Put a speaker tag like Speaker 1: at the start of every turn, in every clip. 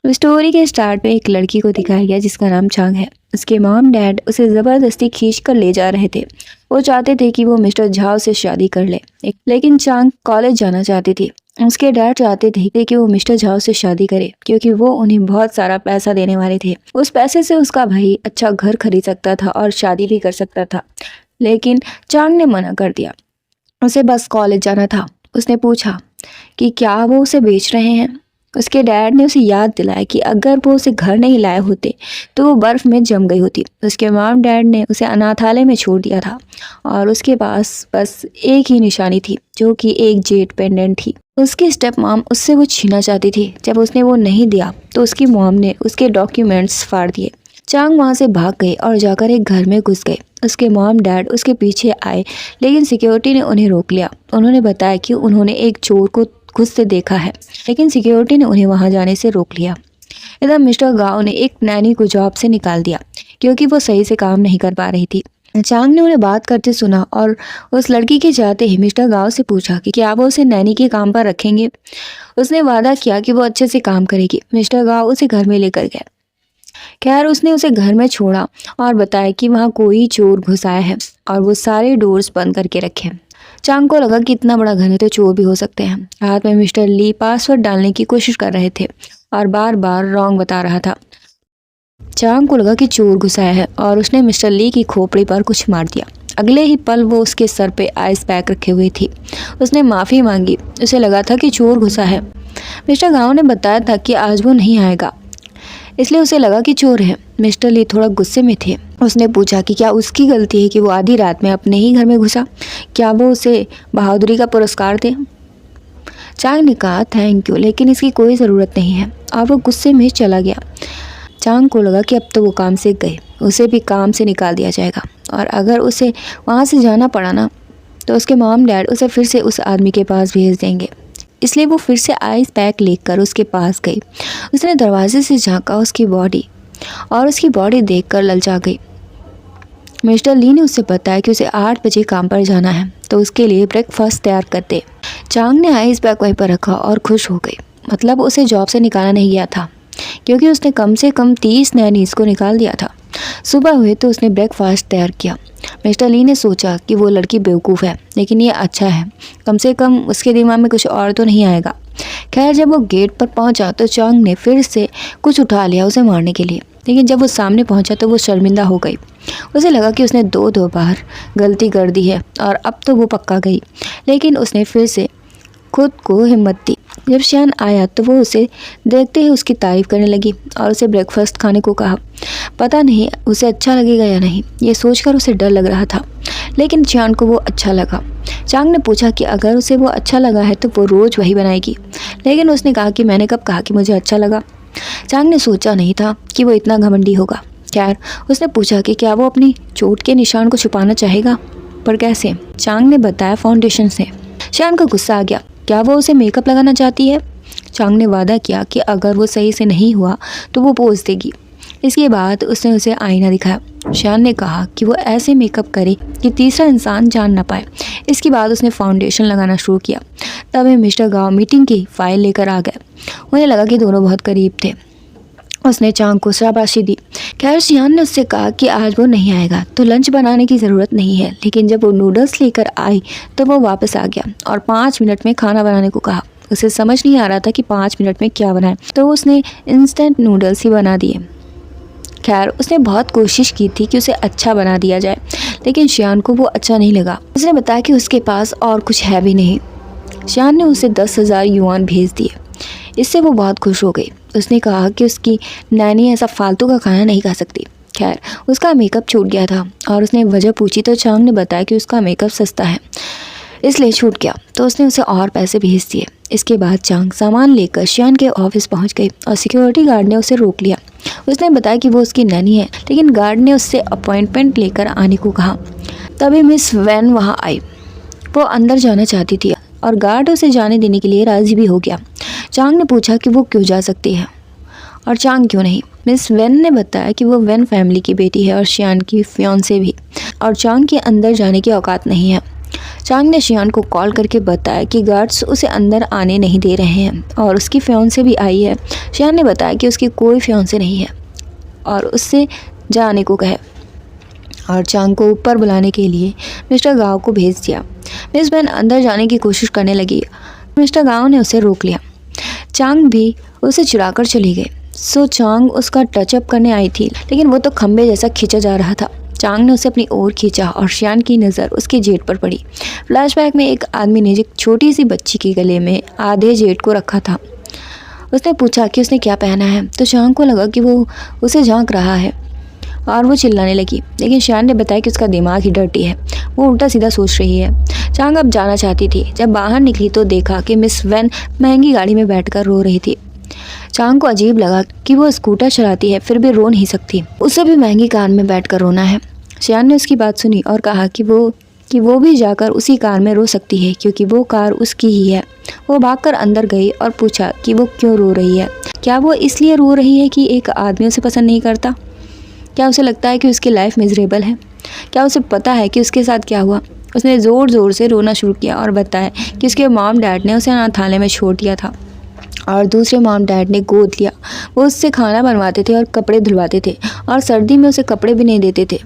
Speaker 1: Story के start में एक लड़की को दिखाया गया जिसका नाम चांग है। उसके मॉम डैड उसे ज़बरदस्ती खींच कर ले जा रहे थे। वो चाहते थे कि वो मिस्टर झाओ से शादी कर ले, लेकिन चांग कॉलेज जाना चाहती थी। उसके डैड चाहते थे कि वो मिस्टर झाओ से शादी करे क्योंकि वो उन्हें बहुत सारा पैसा देने वाले थे। उस पैसे से उसका भाई अच्छा घर खरीद सकता था और शादी भी कर सकता था, लेकिन चांग ने मना कर दिया। उसे बस कॉलेज जाना था। उसने पूछा कि क्या वो उसे बेच रहे हैं। उसके डैड ने उसे याद दिलाया कि अगर वो उसे घर नहीं लाए होते तो वो बर्फ़ में जम गई होती। उसके मॉम डैड ने उसे अनाथालय में छोड़ दिया था और उसके पास बस एक ही निशानी थी, जो कि एक जेड पेंडेंट थी। उसकी स्टेप मॉम उससे वो छीना चाहती थी। जब उसने वो नहीं दिया तो उसकी मॉम ने उसके डॉक्यूमेंट्स फाड़ दिए। चांग वहाँ से भाग गई और जाकर एक घर में घुस गए। उसके मॉम डैड उसके पीछे आए, लेकिन सिक्योरिटी ने उन्हें रोक लिया। उन्होंने बताया कि उन्होंने एक चोर को खुद से देखा है, लेकिन सिक्योरिटी ने उन्हें वहां जाने से रोक लिया। इधर मिस्टर गाओ ने एक नैनी को जॉब से निकाल दिया क्योंकि वो सही से काम नहीं कर पा रही थी। चांग ने उन्हें बात करते सुना और उस लड़की के जाते ही मिस्टर गाओ से पूछा कि क्या वो उसे नैनी के काम पर रखेंगे। उसने वादा किया कि वो अच्छे से काम करेगी। मिस्टर गाओ उसे घर में लेकर गए। खैर, उसने उसे घर में छोड़ा और बताया कि वहाँ कोई चोर घुस आया है और वो सारे डोर्स बंद करके रखे हैं। चांग को लगा कि इतना बड़ा घर है तो चोर भी हो सकते हैं। रात में मिस्टर ली पासवर्ड डालने की कोशिश कर रहे थे और बार बार रॉन्ग बता रहा था। चांग को लगा कि चोर घुस आया है और उसने मिस्टर ली की खोपड़ी पर कुछ मार दिया। अगले ही पल वो उसके सर पे आइस पैक रखे हुए थी। उसने माफ़ी मांगी। उसे लगा था कि चोर घुसा है। मिस्टर गांव ने बताया था कि आज वो नहीं आएगा, इसलिए उसे लगा कि चोर है। मिस्टर ली थोड़ा गुस्से में थे। उसने पूछा कि क्या उसकी गलती है कि वो आधी रात में अपने ही घर में घुसा। क्या वो उसे बहादुरी का पुरस्कार दे। चांग ने कहा थैंक यू, लेकिन इसकी कोई ज़रूरत नहीं है, और वो गुस्से में चला गया। चांग को लगा कि अब तो वो काम से गए, उसे भी काम से निकाल दिया जाएगा, और अगर उसे वहाँ से जाना पड़ा ना तो उसके मॉम डैड उसे फिर से उस आदमी के पास भेज देंगे। इसलिए वो फिर से आइस पैक लेकर उसके पास गई। उसने दरवाजे से झांका उसकी बॉडी, और उसकी बॉडी देखकर ललचा गई। मिस्टर ली ने उससे बताया कि उसे 8 बजे काम पर जाना है, तो उसके लिए ब्रेकफास्ट तैयार कर दे। चांग ने आइस पैक वहीं पर रखा और खुश हो गई। मतलब उसे जॉब से निकाला नहीं गया था, क्योंकि उसने कम से कम 30 नैनीज़ को निकाल दिया था। सुबह हुई तो उसने ब्रेकफास्ट तैयार किया। मिस्टर ली ने सोचा कि वो लड़की बेवकूफ़ है, लेकिन ये अच्छा है, कम से कम उसके दिमाग में कुछ और तो नहीं आएगा। खैर, जब वो गेट पर पहुंचा तो चांग ने फिर से कुछ उठा लिया उसे मारने के लिए, लेकिन जब वो सामने पहुंचा तो वो शर्मिंदा हो गई। उसे लगा कि उसने दो बार गलती कर दी है और अब तो वो पक्का गई, लेकिन उसने फिर से खुद को हिम्मत दी। जब शियान आया तो वो उसे देखते ही उसकी तारीफ़ करने लगी और उसे ब्रेकफास्ट खाने को कहा। पता नहीं उसे अच्छा लगेगा या नहीं, ये सोचकर उसे डर लग रहा था, लेकिन शियान को वो अच्छा लगा। चांग ने पूछा कि अगर उसे वो अच्छा लगा है तो वो रोज़ वही बनाएगी, लेकिन उसने कहा कि मैंने कब कहा कि मुझे अच्छा लगा। चांग ने सोचा नहीं था कि वो इतना घमंडी होगा। खैर, उसने पूछा कि क्या वो अपनी चोट के निशान को छुपाना चाहेगा, पर कैसे। चांग ने बताया फाउंडेशन से। शियान को गुस्सा आ गया। क्या वो उसे मेकअप लगाना चाहती है। चांग ने वादा किया कि अगर वो सही से नहीं हुआ तो वो पोज देगी। इसके बाद उसने उसे आईना दिखाया। शियान ने कहा कि वो ऐसे मेकअप करे कि तीसरा इंसान जान ना पाए। इसके बाद उसने फाउंडेशन लगाना शुरू किया। तभी मिस्टर गाओ मीटिंग की फाइल लेकर आ गए। उन्हें लगा कि दोनों बहुत करीब थे। उसने चांग को शाबाशी दी। खैर, शियान ने उससे कहा कि आज वो नहीं आएगा तो लंच बनाने की ज़रूरत नहीं है, लेकिन जब वो नूडल्स लेकर आई तो वो वापस आ गया और 5 मिनट में खाना बनाने को कहा। उसे समझ नहीं आ रहा था कि 5 मिनट में क्या बनाए, तो उसने इंस्टेंट नूडल्स ही बना दिए। खैर, उसने बहुत कोशिश की थी कि उसे अच्छा बना दिया जाए, लेकिन शियान को वो अच्छा नहीं लगा। उसने बताया कि उसके पास और कुछ है भी नहीं। शियान ने उसे 10,000 युआन भेज दिए। इससे वो बहुत खुश हो गई। उसने कहा कि उसकी नैनी ऐसा फालतू का खाना नहीं खा सकती। खैर, उसका मेकअप छूट गया था और उसने वजह पूछी तो चांग ने बताया कि उसका मेकअप सस्ता है, इसलिए छूट गया, तो उसने उसे और पैसे भेज दिए। इसके बाद चांग सामान लेकर शियान के ऑफिस पहुंच गई और सिक्योरिटी गार्ड ने उसे रोक लिया। उसने बताया कि वो उसकी नैनी है, लेकिन गार्ड ने उससे अपॉइंटमेंट लेकर आने को कहा। तभी मिस वैन वहाँ आई। वो अंदर जाना चाहती थी और गार्ड उसे जाने देने के लिए राज़ी भी हो गया। चांग ने पूछा कि वो क्यों जा सकती है और चांग क्यों नहीं। मिस वेन ने बताया कि वो वेन फैमिली की बेटी है और शियान की फियांसे भी, और चांग के अंदर जाने की औकात नहीं है। चांग ने शियान को कॉल करके बताया कि गार्ड्स उसे अंदर आने नहीं दे रहे हैं और उसकी फियांसे भी आई है। शियान ने बताया कि उसकी कोई फियांसे नहीं है और उससे जाने को कहे और चांग को ऊपर बुलाने के लिए मिस्टर गाओ को भेज दिया। मिस बेन अंदर जाने की कोशिश करने लगी। मिस्टर गाओ ने उसे रोक लिया। चांग भी उसे चिढ़ाकर चली गई। सो चांग उसका टचअप करने आई थी, लेकिन वो तो खंबे जैसा खींचा जा रहा था। चांग ने उसे अपनी ओर खींचा और शियान की नज़र उसके जेट पर पड़ी। फ्लैशबैक में एक आदमी ने एक छोटी सी बच्ची के गले में आधे जेट को रखा था। उसने पूछा कि उसने क्या पहना है, तो चांग को लगा कि वो उसे झांक रहा है और वो चिल्लाने लगी, लेकिन शियान ने बताया कि उसका दिमाग ही डर्टी है, वो उल्टा सीधा सोच रही है। चांग अब जाना चाहती थी। जब बाहर निकली तो देखा कि मिस वेन महंगी गाड़ी में बैठकर रो रही थी। चांग को अजीब लगा कि वो स्कूटर चलाती है फिर भी रो नहीं सकती, उसे भी महंगी कार में बैठकर रोना है। शियान ने उसकी बात सुनी और कहा कि वो भी जाकर उसी कार में रो सकती है क्योंकि वो कार उसकी ही है। वो भागकर अंदर गई और पूछा कि वो क्यों रो रही है। क्या वो इसलिए रो रही है कि एक आदमी उसे पसंद नहीं करता? क्या उसे लगता है कि उसकी लाइफ मिजरेबल है? क्या उसे पता है कि उसके साथ क्या हुआ? उसने ज़ोर ज़ोर से रोना शुरू किया और बताया कि उसके मॉम डैड ने उसे अनाथालय में छोड़ दिया था और दूसरे मॉम डैड ने गोद लिया। वो उससे खाना बनवाते थे और कपड़े धुलवाते थे और सर्दी में उसे कपड़े भी नहीं देते थे।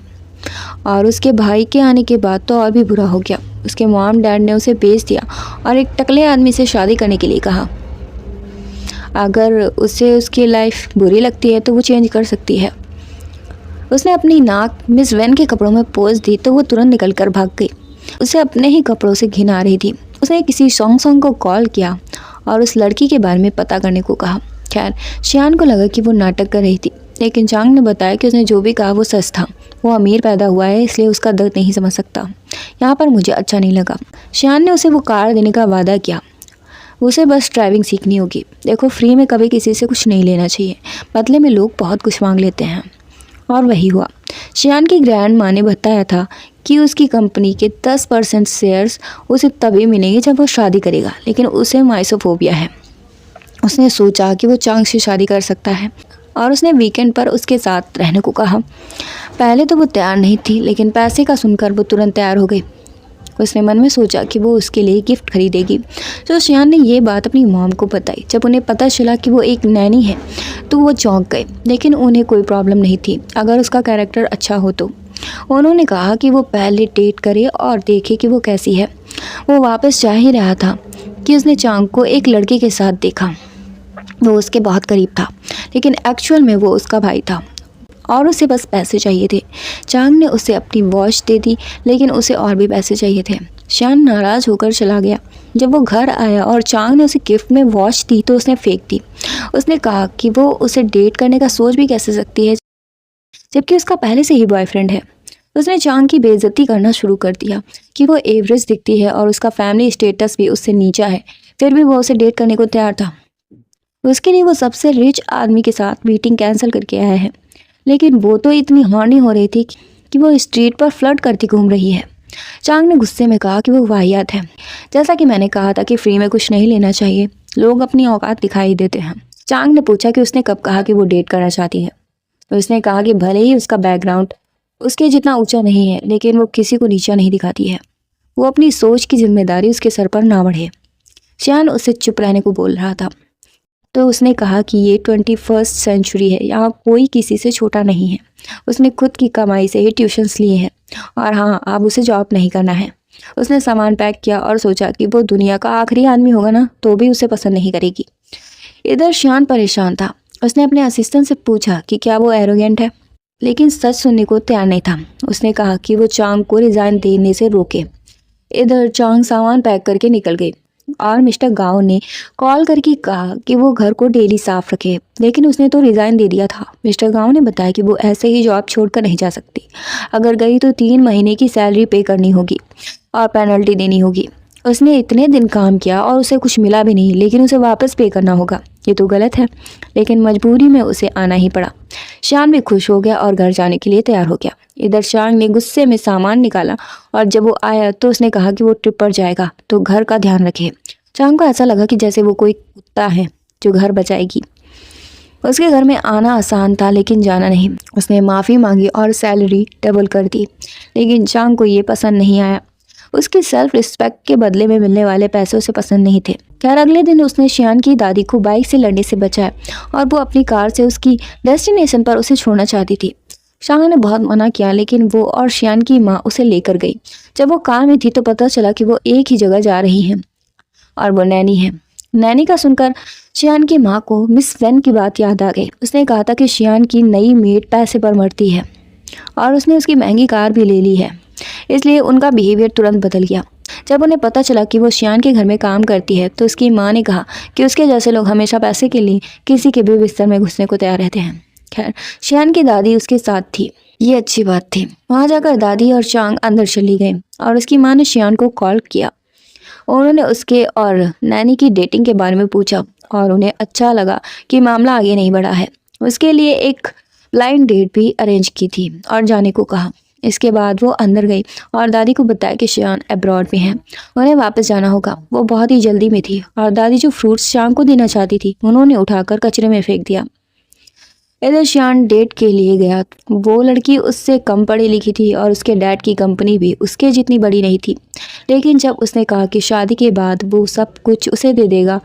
Speaker 1: और उसके भाई के आने के बाद तो और भी बुरा हो गया। उसके मॉम डैड ने उसे बेच दिया और एक टकले आदमी से शादी करने के लिए कहा। अगर उसे उसकी लाइफ बुरी लगती है तो वो चेंज कर सकती है। उसने अपनी नाक मिस वेन के कपड़ों में पोंछ दी तो वो तुरंत निकल कर भाग गई। उसे अपने ही कपड़ों से घिन आ रही थी। उसने किसी सॉन्ग को कॉल किया और उस लड़की के बारे में पता करने को कहा। खैर, शियान को लगा कि वो नाटक कर रही थी, लेकिन चांग ने बताया कि उसने जो भी कहा वो सच था। वो अमीर पैदा हुआ है इसलिए उसका दर्द नहीं समझ सकता। यहाँ पर मुझे अच्छा नहीं लगा। शियान ने उसे वो कार देने का वादा किया। उसे बस ड्राइविंग सीखनी होगी। देखो, फ्री में कभी किसी से कुछ नहीं लेना चाहिए, बदले में लोग बहुत कुछ मांग लेते हैं। और वही हुआ। शियान की ग्रैंड माँ ने बताया था कि उसकी कंपनी के 10% शेयर्स उसे तभी मिलेंगे जब वो शादी करेगा, लेकिन उसे माइसोफोबिया है। उसने सोचा कि वो चांग से शादी कर सकता है और उसने वीकेंड पर उसके साथ रहने को कहा। पहले तो वो तैयार नहीं थी, लेकिन पैसे का सुनकर वो तुरंत तैयार हो गई। उसने मन में सोचा कि वो उसके लिए गिफ्ट खरीदेगी। तो शियान ने ये बात अपनी मॉम को बताई। जब उन्हें पता चला कि वो एक नैनी है तो वो चौंक गए, लेकिन उन्हें कोई प्रॉब्लम नहीं थी अगर उसका कैरेक्टर अच्छा हो तो। उन्होंने कहा कि वो पहले डेट करे और देखे कि वो कैसी है। वो वापस जा ही रहा था कि उसने चांग को एक लड़के के साथ देखा। वो उसके बहुत करीब था, लेकिन एक्चुअल में वो उसका भाई था और उसे बस पैसे चाहिए थे। चांग ने उसे अपनी वॉच दे दी, लेकिन उसे और भी पैसे चाहिए थे। शियान नाराज़ होकर चला गया। जब वो घर आया और चांग ने उसे गिफ्ट में वॉच दी तो उसने फेंक दी। उसने कहा कि वो उसे डेट करने का सोच भी कैसे सकती है जबकि उसका पहले से ही बॉयफ्रेंड है। उसने चांग की बेइज्जती करना शुरू कर दिया कि वो एवरेज दिखती है और उसका फैमिली स्टेटस भी उससे नीचा है, फिर भी वो उसे डेट करने को तैयार था। उसके लिए वो सबसे रिच आदमी के साथ मीटिंग कैंसिल करके आया है, लेकिन वो तो इतनी हॉर्नी हो रही थी कि वो स्ट्रीट पर फ्लर्ट करती घूम रही है। चांग ने गुस्से में कहा कि वो वाहियात है। जैसा कि मैंने कहा था कि फ्री में कुछ नहीं लेना चाहिए, लोग अपनी औकात दिखाई देते हैं। चांग ने पूछा कि उसने कब कहा कि वो डेट करना चाहती है। तो उसने कहा कि भले ही उसका बैकग्राउंड उसके जितना ऊंचा नहीं है, लेकिन वो किसी को नीचा नहीं दिखाती है। वो अपनी सोच की जिम्मेदारी उसके सर पर ना बढ़े। शियान उससे चुप रहने को बोल रहा था, तो उसने कहा कि ये 21st सेंचुरी है, यहाँ कोई किसी से छोटा नहीं है। उसने खुद की कमाई से ही ट्यूशन्स लिए हैं और हाँ, अब उसे जॉब नहीं करना है। उसने सामान पैक किया और सोचा कि वो दुनिया का आखिरी आदमी होगा ना तो भी उसे पसंद नहीं करेगी। इधर शियान परेशान था। उसने अपने असिस्टेंट से पूछा कि क्या वो एरोगेंट है, लेकिन सच सुनने को तैयार नहीं था। उसने कहा कि वो चांग को रिज़ाइन देने से रोके। इधर चांग सामान पैक करके निकल गई और मिस्टर गाओ ने कॉल करके कहा कि वो घर को डेली साफ रखे, लेकिन उसने तो रिज़ाइन दे दिया था। मिस्टर गाओ ने बताया कि वो ऐसे ही जॉब छोड़कर नहीं जा सकती। अगर गई तो 3 महीने की सैलरी पे करनी होगी और पेनल्टी देनी होगी। उसने इतने दिन काम किया और उसे कुछ मिला भी नहीं, लेकिन उसे वापस पे करना होगा। ये तो गलत है, लेकिन मजबूरी में उसे आना ही पड़ा। शियान भी खुश हो गया और घर जाने के लिए तैयार हो गया। इधर चांग ने गुस्से में सामान निकाला और जब वो आया तो उसने कहा कि वो ट्रिप पर जाएगा तो घर का ध्यान रखे। चांग को ऐसा लगा कि जैसे वो कोई कुत्ता है जो घर बचाएगी। उसके घर में आना आसान था, लेकिन जाना नहीं। उसने माफ़ी मांगी और सैलरी डबल कर दी, लेकिन चांग को ये पसंद नहीं आया। उसकी सेल्फ रिस्पेक्ट के बदले में मिलने वाले पैसे उसे पसंद नहीं थे। खैर अगले दिन उसने शियान की दादी को बाइक से लड़ने से बचाया और वो अपनी कार से उसकी डेस्टिनेशन पर उसे छोड़ना चाहती थी। शांग ने बहुत मना किया लेकिन वो और शियान की माँ उसे लेकर गई। जब वो कार में थी तो पता चला कि वो एक ही जगह जा रही हैं और वो नैनी है। नैनी का सुनकर शियान की माँ को मिस वेन की बात याद आ गई। उसने कहा था कि शियान की नई मेड पैसे पर मरती है और उसने उसकी महंगी कार भी ले ली है, इसलिए उनका बिहेवियर तुरंत बदल गया। जब उन्हें पता चला कि वो शियान के घर में काम करती है तो उसकी माँ ने कहा कि उसके जैसे लोग हमेशा पैसे के लिए किसी के भी बिस्तर में घुसने को तैयार रहते हैं। खैर शियान की दादी उसके साथ थी, ये अच्छी बात थी। वहाँ जाकर दादी और चांग अंदर चली गई और उसकी माँ ने शियान को कॉल किया। उन्होंने उसके और नैनी की डेटिंग के बारे में पूछा और उन्हें अच्छा लगा कि मामला आगे नहीं बढ़ा है। उसके लिए एक ब्लाइंड डेट भी अरेंज की थी और जाने को कहा। इसके बाद वो अंदर गई और दादी को बताया कि शियान अब्रॉड में है, उन्हें वापस जाना होगा। वो बहुत ही जल्दी में थी और दादी जो फ्रूट्स शाम को देना चाहती थी उन्होंने उठाकर कचरे में फेंक दिया। इधर शियान डेट के लिए गया। वो लड़की उससे कम पढ़ी लिखी थी और उसके डैड की कंपनी भी उसके जितनी बड़ी नहीं थी, लेकिन जब उसने कहा कि शादी के बाद वो सब कुछ उसे दे देगा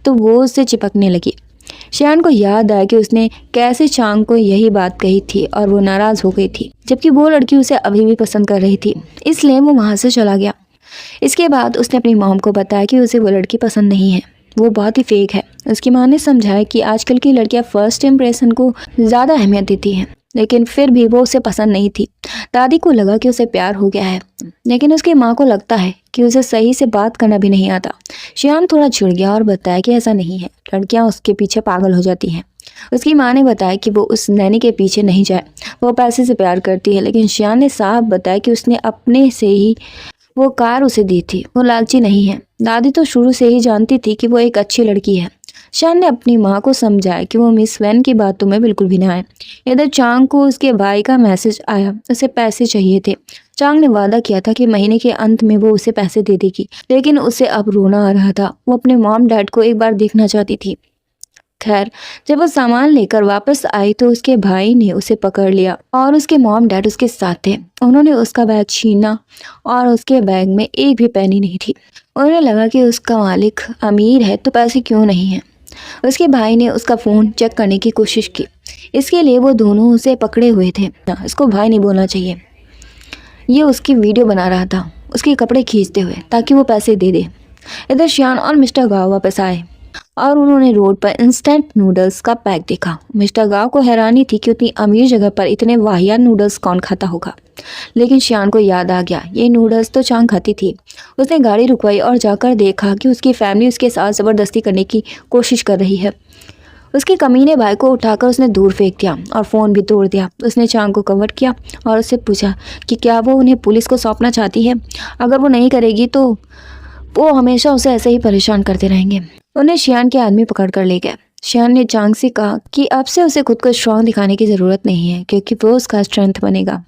Speaker 1: तो वो उससे चिपकने लगी। शियान को याद आया कि उसने कैसे चांग को यही बात कही थी और वो नाराज हो गई थी, जबकि वो लड़की उसे अभी भी पसंद कर रही थी, इसलिए वो वहाँ से चला गया। इसके बाद उसने अपनी मॉम को बताया कि उसे वो लड़की पसंद नहीं है, वो बहुत ही फेक है। उसकी माँ ने समझाया कि आजकल की लड़कियां फर्स्ट इम्प्रेशन को ज़्यादा अहमियत देती हैं, लेकिन फिर भी वो उसे पसंद नहीं थी। दादी को लगा कि उसे प्यार हो गया है, लेकिन उसकी माँ को लगता है कि उसे सही से बात करना भी नहीं आता। शियान थोड़ा चिढ़ गया और बताया कि ऐसा नहीं है, लड़कियां उसके पीछे पागल हो जाती हैं। उसकी माँ ने बताया कि वो उस नैनी के पीछे नहीं जाए, वो पैसे से प्यार करती है। लेकिन शियान ने साफ बताया कि उसने अपने से ही वो कार उसे दी थी, वो लालची नहीं है। दादी तो शुरू से ही जानती थी कि वो एक अच्छी लड़की है। शियान ने अपनी माँ को समझाया कि वो मिस वैन की बातों में बिल्कुल भी ना आए। इधर चांग को उसके भाई का मैसेज आया, उसे पैसे चाहिए थे। चांग ने वादा किया था कि महीने के अंत में वो उसे पैसे दे देगी, लेकिन उसे अब रोना आ रहा था। वो अपने मॉम डैड को एक बार देखना चाहती थी। खैर जब वो सामान लेकर वापस आई तो उसके भाई ने उसे पकड़ लिया और उसके मॉम डैड उसके साथ थे। उन्होंने उसका बैग छीना और उसके बैग में एक भी पैनी नहीं थी। उन्हें लगा कि उसका मालिक अमीर है तो पैसे क्यों नहीं हैं। उसके भाई ने उसका फ़ोन चेक करने की कोशिश की, इसके लिए वो दोनों उसे पकड़े हुए थे। इसको भाई नहीं बोलना चाहिए। ये उसकी वीडियो बना रहा था, उसके कपड़े खींचते हुए, ताकि वो पैसे दे दे। इधर शियान और मिस्टर गाव वापस आए और उन्होंने रोड पर इंस्टेंट नूडल्स का पैक देखा। मिस्टर गाव को हैरानी थी कि उतनी अमीर जगह पर इतने वाहियात नूडल्स कौन खाता होगा, लेकिन शियान को याद आ गया ये नूडल्स तो चांग खाती थी। उसने गाड़ी रुकवाई और जाकर देखा कि उसकी फैमिली उसके साथ ज़बरदस्ती करने की कोशिश कर रही है। उसके कमीने भाई को उठाकर उसने दूर फेंक दिया और फ़ोन भी तोड़ दिया। उसने चांग को कवर किया और उससे पूछा कि क्या वो उन्हें पुलिस को सौंपना चाहती है। अगर वो नहीं करेगी तो वो हमेशा उसे ऐसे ही परेशान करते रहेंगे। उन्हें शियान के आदमी पकड़ कर ले गए। शियान ने चांग से कहा कि अब से उसे खुद को स्ट्रांग दिखाने की ज़रूरत नहीं है, क्योंकि वो उसका स्ट्रेंथ बनेगा।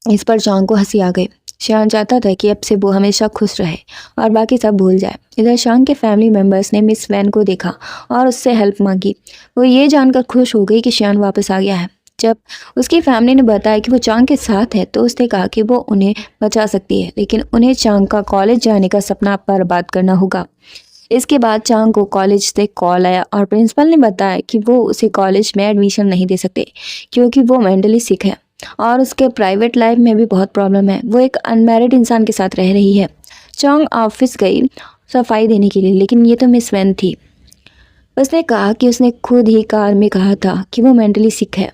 Speaker 1: इस पर चांग को हंसी आ गई। शियान चाहता था कि अब से वो हमेशा खुश रहे और बाकी सब भूल जाए। इधर शांग के फैमिली मेंबर्स ने मिस वैन को देखा और उससे हेल्प मांगी। वो ये जानकर खुश हो गई कि शियान वापस आ गया है। जब उसकी फैमिली ने बताया कि वो चांग के साथ है तो उसने कहा कि वो उन्हें बचा सकती है, लेकिन उन्हें चांग का कॉलेज जाने का सपना बर्बाद करना होगा। इसके बाद चांग को कॉलेज से कॉल आया और प्रिंसिपल ने बताया कि वो उसे कॉलेज में एडमिशन नहीं दे सकते, क्योंकि वो मेंटली सिक है और उसके प्राइवेट लाइफ में भी बहुत प्रॉब्लम है। वो एक अनमैरिड इंसान के साथ रह रही है। चांग ऑफिस गई सफाई देने के लिए, लेकिन ये तो मिस वैन थी। उसने कहा कि उसने खुद ही कार में कहा था कि वो मेंटली सिक है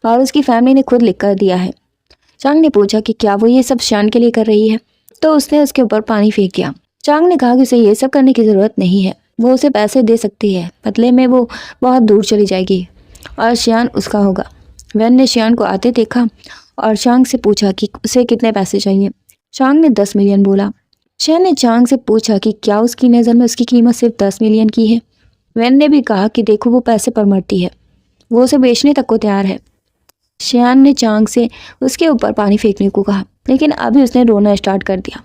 Speaker 1: और उसकी फैमिली ने खुद लिख कर दिया है। चांग ने पूछा कि क्या वो ये सब शियान के लिए कर रही है, तो उसने उसके ऊपर पानी फेंक दिया। चांग ने कहा कि उसे ये सब करने की ज़रूरत नहीं है, वो उसे पैसे दे सकती है, बदले में वो बहुत दूर चली जाएगी और शियान उसका होगा। वैन ने शियान को आते देखा और चांग से पूछा कि उसे कितने पैसे चाहिए। चांग ने 10 मिलियन बोला। शियान ने चांग से पूछा कि क्या उसकी नज़र में उसकी कीमत सिर्फ 10 मिलियन की है। वैन ने भी कहा कि देखो वो पैसे पर मरती है, वो उसे बेचने तक को तैयार है। शियान ने चांग से उसके ऊपर पानी फेंकने को कहा, लेकिन अभी उसने रोना स्टार्ट कर दिया।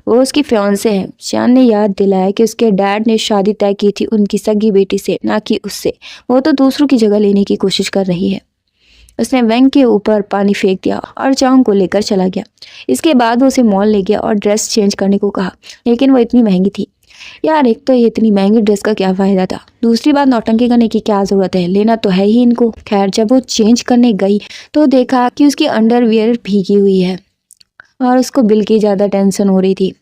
Speaker 1: वो उसकी फियांसे है। शियान ने याद दिलाया कि उसके डैड ने शादी तय की थी उनकी सगी बेटी से, ना कि उससे। वो तो दूसरों की जगह लेने की कोशिश कर रही है। उसने वेंग के ऊपर पानी फेंक दिया और चांग को लेकर चला गया। इसके बाद वो उसे मॉल ले गया और ड्रेस चेंज करने को कहा, लेकिन वो इतनी महंगी थी। यार एक तो ये इतनी महंगी ड्रेस का क्या फायदा था, दूसरी बात नौटंकी करने की क्या जरूरत है, लेना तो है ही इनको। खैर जब वो चेंज करने गई तो देखा कि उसकी अंडरवियर भीगी हुई है और उसको बिल की ज़्यादा टेंशन हो रही थी,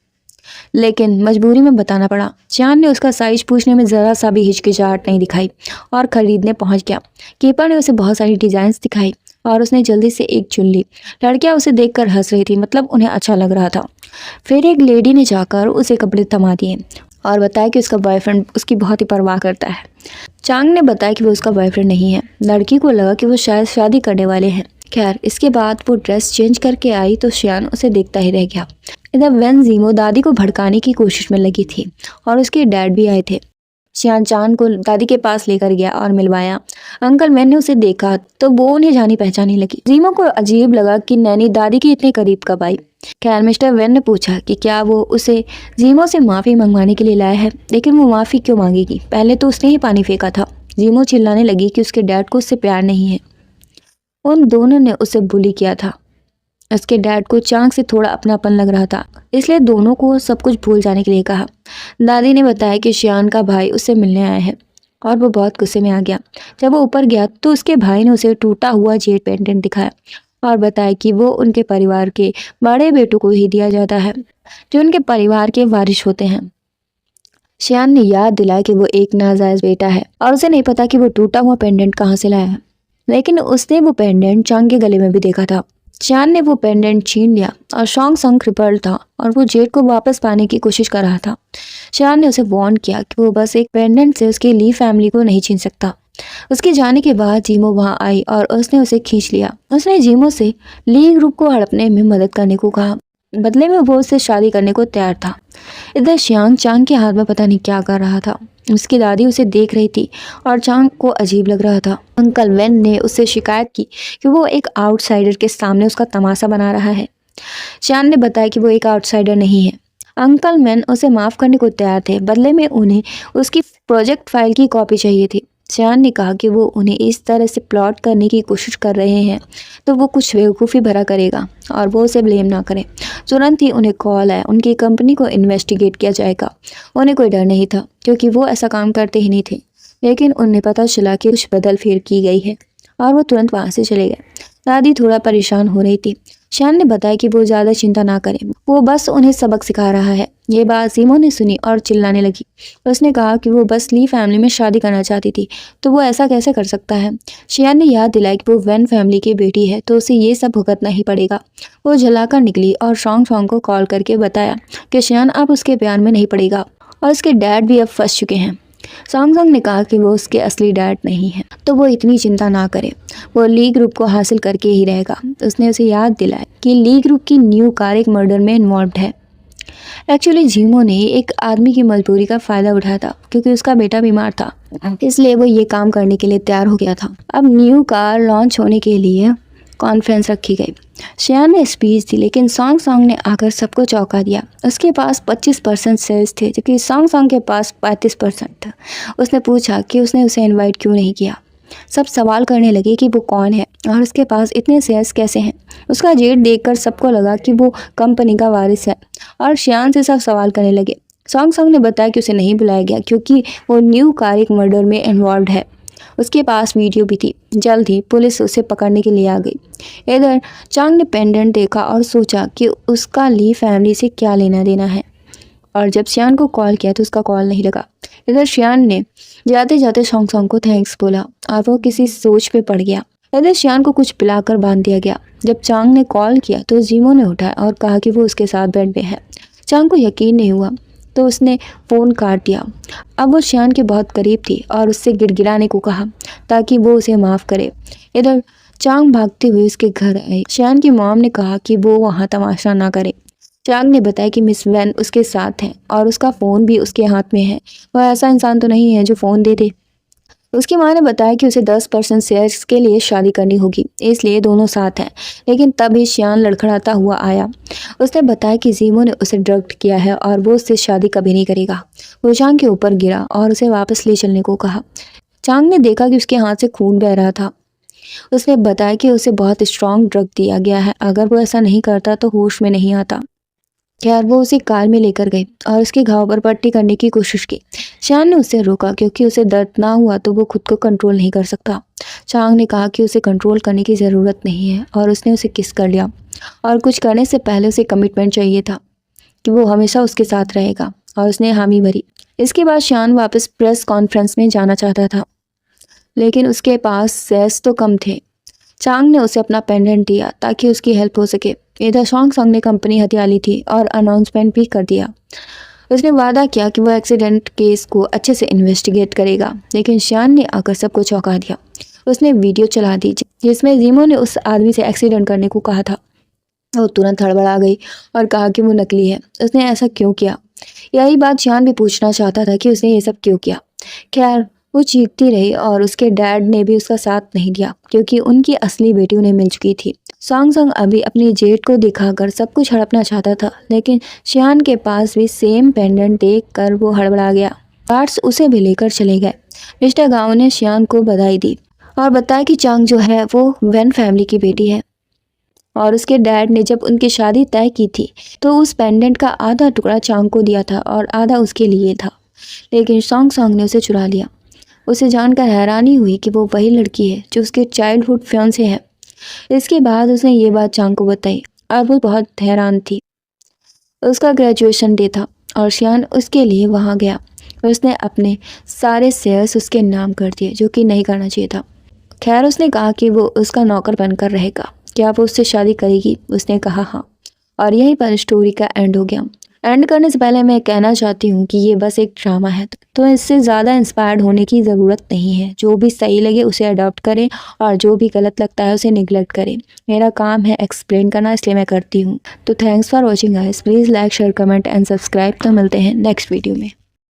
Speaker 1: लेकिन मजबूरी में बताना पड़ा। चांद ने उसका साइज पूछने में ज़रा सा भी हिचकिचाहट नहीं दिखाई और ख़रीदने पहुंच गया। कीपर ने उसे बहुत सारी डिज़ाइंस दिखाई और उसने जल्दी से एक चुन ली। लड़कियां उसे देखकर हंस रही थी, मतलब उन्हें अच्छा लग रहा था। फिर एक लेडी ने जाकर उसे कपड़े थमा दिए और बताया कि उसका बॉयफ्रेंड उसकी बहुत ही परवाह करता है। चांग ने बताया कि वो उसका बॉयफ्रेंड नहीं है। लड़की को लगा कि वो शायद शादी करने वाले हैं। खैर इसके बाद वो ड्रेस चेंज करके आई तो शियान उसे देखता ही रह गया। इधर वेन जीमो दादी को भड़काने की कोशिश में लगी थी और उसके डैड भी आए थे। शियान चांद को दादी के पास लेकर गया और मिलवाया। अंकल वेन ने उसे देखा तो वो उन्हें जानी पहचानी लगी। जीमो को अजीब लगा कि नैनी दादी के इतने करीब कब आई। खैर मिस्टर वेन ने पूछा कि क्या वो उसे जीमो से माफ़ी मंगवाने के लिए लाया है, लेकिन वो माफ़ी क्यों मांगेगी, पहले तो उसने ही पानी फेंका था। जीमो चिल्लाने लगी कि उसके डैड को उससे प्यार नहीं है, उन दोनों ने उसे बुली किया था। उसके डैड को चांग से थोड़ा अपनापन लग रहा था, इसलिए दोनों को सब कुछ भूल जाने के लिए कहा। दादी ने बताया कि शियान का भाई उससे मिलने आया है और वो बहुत गुस्से में आ गया। जब वो ऊपर गया तो उसके भाई ने उसे टूटा हुआ जेट पेंडेंट दिखाया और बताया कि वो उनके परिवार के बड़े बेटों को ही दिया जाता है, जो उनके परिवार के वारिस होते हैं। शियान ने याद दिलाया कि वो एक नाजायज बेटा है और उसे नहीं पता कि वो टूटा हुआ पेंडेंट कहाँ से लाया है, लेकिन उसने वो पेंडेंट चांग के गले में भी देखा था। चांद ने वो पेंडेंट छीन लिया और शॉन्ग संग क्रिपल्ड था और वो जेट को वापस पाने की कोशिश कर रहा था। चांद ने उसे वार्न किया कि वो बस एक पेंडेंट से उसकी ली फैमिली को नहीं छीन सकता। उसके जाने के बाद जीमो वहां आई और उसने उसे खींच लिया। उसने जीमो से ली ग्रुप को हड़पने में मदद करने को कहा, बदले में वो उससे शादी करने को तैयार था। इधर शियांग चांग के हाथ में पता नहीं क्या कर रहा था। उसकी दादी उसे देख रही थी और चांग को अजीब लग रहा था। अंकल वेन ने उससे शिकायत की कि वो एक आउटसाइडर के सामने उसका तमाशा बना रहा है। चांग ने बताया कि वो एक आउटसाइडर नहीं है। अंकल वेन उसे माफ़ करने को तैयार थे, बदले में उन्हें उसकी प्रोजेक्ट फाइल की कॉपी चाहिए थी। चांद ने कहा कि वो उन्हें इस तरह से प्लॉट करने की कोशिश कर रहे हैं तो वो कुछ बेवकूफ़ी भरा करेगा और वो उसे ब्लेम ना करे। तुरंत ही उन्हें कॉल आया, उनकी कंपनी को इन्वेस्टिगेट किया जाएगा। उन्हें कोई डर नहीं था क्योंकि वो ऐसा काम करते ही नहीं थे, लेकिन उन्हें पता चला कि कुछ बदल फेर की गई है और वो तुरंत वहाँ से चले गए। दादी थोड़ा परेशान हो रही थी। शान ने बताया कि वो ज़्यादा चिंता ना करें, वो बस उन्हें सबक सिखा रहा है। ये बात सीमो ने सुनी और चिल्लाने लगी। उसने कहा कि वो बस ली फैमिली में शादी करना चाहती थी, तो वो ऐसा कैसे कर सकता है। शियान ने याद दिलाई कि वो वैन फैमिली की बेटी है तो उसे ये सब भुगतना ही पड़ेगा। वो जलाकर निकली और शॉन्ग शॉन्ग को कॉल करके बताया कि शियान अब उसके प्यार में नहीं पड़ेगा और उसके डैड भी अब फंस चुके हैं। सॉन्ग ने कहा कि वो उसके असली डैड नहीं है, तो वो इतनी चिंता ना करे, वो ली ग्रुप को हासिल करके ही रहेगा। उसने उसे याद दिलाया कि ली ग्रुप की न्यू कार एक मर्डर में इन्वॉल्व है। एक्चुअली जीमो ने एक आदमी की मजबूरी का फ़ायदा उठाया था क्योंकि उसका बेटा बीमार था, इसलिए वो ये काम करने के लिए तैयार हो गया था। अब न्यू कार लॉन्च होने के लिए कॉन्फ्रेंस रखी गई। शियान ने स्पीच दी, लेकिन सॉन्ग ने आकर सबको चौंका दिया। उसके पास 25% शेयर्स थे, जबकि सॉन्ग के पास 35% था। उसने पूछा कि उसने उसे इनवाइट क्यों नहीं किया। सब सवाल करने लगे कि वो कौन है और उसके पास इतने शेयर्स कैसे हैं। उसका जेट देखकर सबको लगा कि वो कंपनी का वारिस है और शियान से सब सवाल करने लगे। सॉन्ग ने बताया कि उसे नहीं बुलाया गया क्योंकि वो न्यू कार एक मर्डर में इन्वॉल्व है। उसके पास वीडियो भी थी। जल्द ही पुलिस उसे पकड़ने के लिए आ गई। इधर चांग ने पेंडेंट देखा और सोचा कि उसका ली फैमिली से क्या लेना देना है, और जब शियान को कॉल किया तो उसका कॉल नहीं लगा। इधर शियान ने जाते जाते सॉन्ग को थैंक्स बोला और वो किसी सोच पे पड़ गया। इधर शियान को कुछ पिलाकर बांध दिया गया। जब चांग ने कॉल किया तो जीमो ने उठाया और कहा कि वो उसके साथ बेड में है। चांग को यकीन नहीं हुआ तो उसने फ़ोन काट दिया। अब वो शियान के बहुत करीब थी और उससे गिड़गिड़ाने को कहा ताकि वो उसे माफ़ करे। इधर चांग भागते हुए उसके घर आई। शियान की मॉम ने कहा कि वो वहाँ तमाशा ना करे। चांग ने बताया कि मिस वैन उसके साथ है और उसका फ़ोन भी उसके हाथ में है। वह ऐसा इंसान तो नहीं है जो फ़ोन दे दे। उसकी माँ ने बताया कि उसे 10% शेयर्स के लिए शादी करनी होगी, इसलिए दोनों साथ हैं। लेकिन तभी शियान लड़खड़ाता हुआ आया। उसने बताया कि जीमो ने उसे ड्रग्ड किया है और वो उससे शादी कभी नहीं करेगा। वो चांग के ऊपर गिरा और उसे वापस ले चलने को कहा। चांग ने देखा कि उसके हाथ से खून बह रहा था। उसने बताया कि उसे बहुत स्ट्रॉन्ग ड्रग दिया गया है, अगर वो ऐसा नहीं करता तो होश में नहीं आता। खैर वो उसे कार में लेकर गई और उसके घाव पर पट्टी करने की कोशिश की। शान ने उसे रोका क्योंकि उसे दर्द ना हुआ तो वो खुद को कंट्रोल नहीं कर सकता। चांग ने कहा कि उसे कंट्रोल करने की ज़रूरत नहीं है और उसने उसे किस कर लिया और कुछ करने से पहले उसे कमिटमेंट चाहिए था कि वो हमेशा उसके साथ रहेगा, और उसने हामी भरी। इसके बाद शान वापस प्रेस कॉन्फ्रेंस में जाना चाहता था, लेकिन उसके पास सेस तो कम थे। चांग ने उसे अपना पेंडेंट दिया ताकि उसकी हेल्प हो सके। इधर शॉन्ग संग ने कंपनी हथियाली थी और अनाउंसमेंट भी कर दिया। उसने वादा किया कि वो एक्सीडेंट केस को अच्छे से इन्वेस्टिगेट करेगा, लेकिन शान ने आकर सबको चौंका दिया। उसने वीडियो चला दी जिसमें जीमो ने उस आदमी से एक्सीडेंट करने को कहा था। वो तुरंत हड़बड़ा गई और कहा कि वो नकली है, उसने ऐसा क्यों किया। यही बात शान भी पूछना चाहता था कि उसने ये सब क्यों किया। खैर वो चीखती रही और उसके डैड ने भी उसका साथ नहीं दिया क्योंकि उनकी असली बेटी उन्हें मिल चुकी थी। सॉन्ग संग अभी अपनी जेट को दिखाकर सब कुछ हड़पना चाहता था, लेकिन शियान के पास भी सेम पेंडेंट देख कर वो हड़बड़ा गया। गार्ड्स उसे भी लेकर चले गए। मिस्टर गांव ने शियान को बधाई दी और बताया कि चांग जो है वो वैन फैमिली की बेटी है और उसके डैड ने जब उनकी शादी तय की थी तो उस पेंडेंट का आधा टुकड़ा चांग को दिया था और आधा उसके लिए था, लेकिन सॉन्ग सॉन्ग ने उसे चुरा लिया। उसे जानकर हैरानी हुई कि वो वही लड़की है जो उसके चाइल्डहुड फियांसे है। इसके बाद उसने ये बात चांग को बताई और वो बहुत हैरान थी। उसका ग्रेजुएशन डे था और शियान उसके लिए वहाँ गया। उसने अपने सारे शेयर्स उसके नाम कर दिए, जो कि नहीं करना चाहिए था। खैर उसने कहा कि वो उसका नौकर बनकर रहेगा। क्या वो उससे शादी करेगी? उसने कहा हाँ, और यहीं पर स्टोरी का एंड हो गया। एंड करने से पहले मैं कहना चाहती हूँ कि ये बस एक ड्रामा है, तो इससे ज़्यादा इंस्पायर्ड होने की ज़रूरत नहीं है। जो भी सही लगे उसे अडॉप्ट करें और जो भी गलत लगता है उसे निगलेक्ट करें। मेरा काम है एक्सप्लेन करना, इसलिए मैं करती हूँ। तो thanks for watching guys. Please like share comment and subscribe. तो मिलते हैं नेक्स्ट वीडियो में।